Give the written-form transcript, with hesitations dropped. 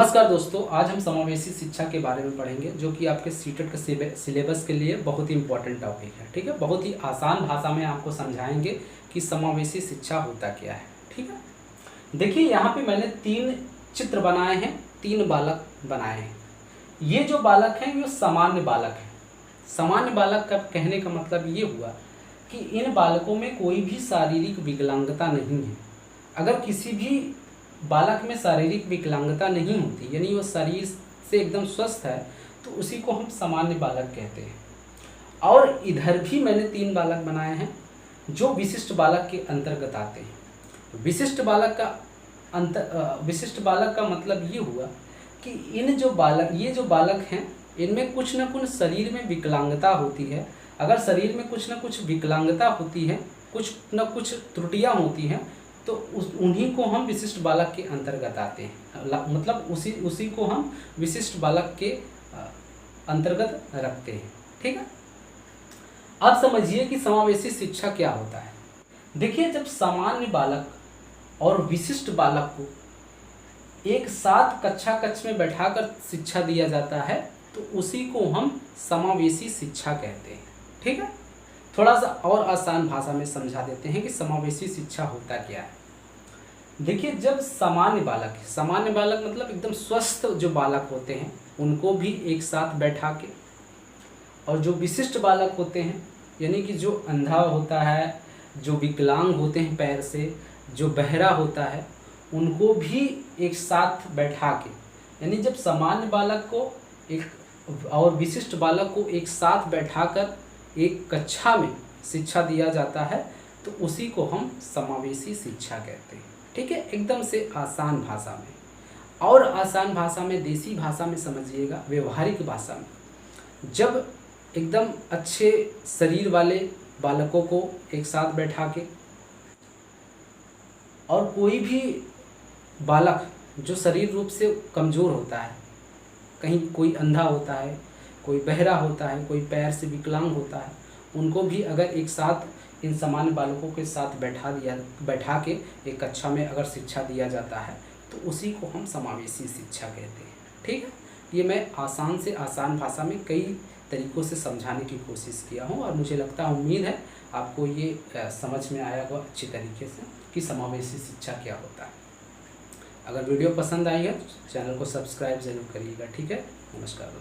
नमस्कार दोस्तों, आज हम समावेशी शिक्षा के बारे में पढ़ेंगे जो कि आपके सीटेट के सिलेबस के लिए बहुत ही इंपॉर्टेंट टॉपिक है। ठीक है, बहुत ही आसान भाषा में आपको समझाएंगे कि समावेशी शिक्षा होता क्या है। ठीक है, देखिए यहाँ पे मैंने 3 चित्र बनाए हैं, 3 बालक बनाए हैं। ये जो बालक हैं ये सामान्य बालक हैं। सामान्य बालक का कहने का मतलब ये हुआ कि इन बालकों में कोई भी शारीरिक विकलांगता नहीं है। अगर किसी भी बालक में शारीरिक विकलांगता नहीं होती, यानी वो शरीर से एकदम स्वस्थ है, तो उसी को हम सामान्य बालक कहते हैं। और इधर भी मैंने 3 बालक बनाए हैं जो विशिष्ट बालक के अंतर्गत आते हैं। विशिष्ट बालक का मतलब ये हुआ कि ये जो बालक हैं, इनमें कुछ न कुछ शरीर में विकलांगता होती है। अगर शरीर में कुछ न कुछ विकलांगता होती है, कुछ न कुछ त्रुटियां होती हैं, तो उन्हीं को हम विशिष्ट बालक के अंतर्गत आते हैं। मतलब उसी को हम विशिष्ट बालक के अंतर्गत रखते हैं। ठीक है, अब समझिए कि समावेशी शिक्षा क्या होता है। देखिए, जब सामान्य बालक और विशिष्ट बालक को एक साथ कक्ष में बैठाकर शिक्षा दिया जाता है, तो उसी को हम समावेशी शिक्षा कहते हैं। ठीक है, थोड़ा सा और आसान भाषा में समझा देते हैं कि समावेशी शिक्षा होता क्या है। देखिए, जब सामान्य बालक मतलब एकदम स्वस्थ जो बालक होते हैं, उनको भी एक साथ बैठा के, और जो विशिष्ट बालक होते हैं, यानी कि जो अंधा होता है, जो विकलांग होते हैं पैर से, जो बहरा होता है, उनको भी एक साथ बैठा के, यानी जब सामान्य बालक को और विशिष्ट बालक को एक साथ बैठाकर एक कक्षा में शिक्षा दिया जाता है, तो उसी को हम समावेशी शिक्षा कहते हैं। ठीक है, एकदम से आसान भाषा में। और आसान भाषा में, देसी भाषा में समझिएगा, व्यवहारिक भाषा में, जब एकदम अच्छे शरीर वाले बालकों को एक साथ बैठा के, और कोई भी बालक जो शरीर रूप से कमज़ोर होता है, कहीं कोई अंधा होता है, कोई बहरा होता है, कोई पैर से विकलांग होता है, उनको भी अगर एक साथ इन सामान्य बालकों के साथ बैठा के एक कक्षा में अगर शिक्षा दिया जाता है, तो उसी को हम समावेशी शिक्षा कहते हैं। ठीक है, ये मैं आसान से आसान भाषा में कई तरीक़ों से समझाने की कोशिश किया हूँ, और मुझे लगता है, उम्मीद है आपको ये समझ में आया होगा अच्छी तरीके से कि समावेशी शिक्षा क्या होता है। अगर वीडियो पसंद आई है तो चैनल को सब्सक्राइब ज़रूर करिएगा। ठीक है, नमस्कार।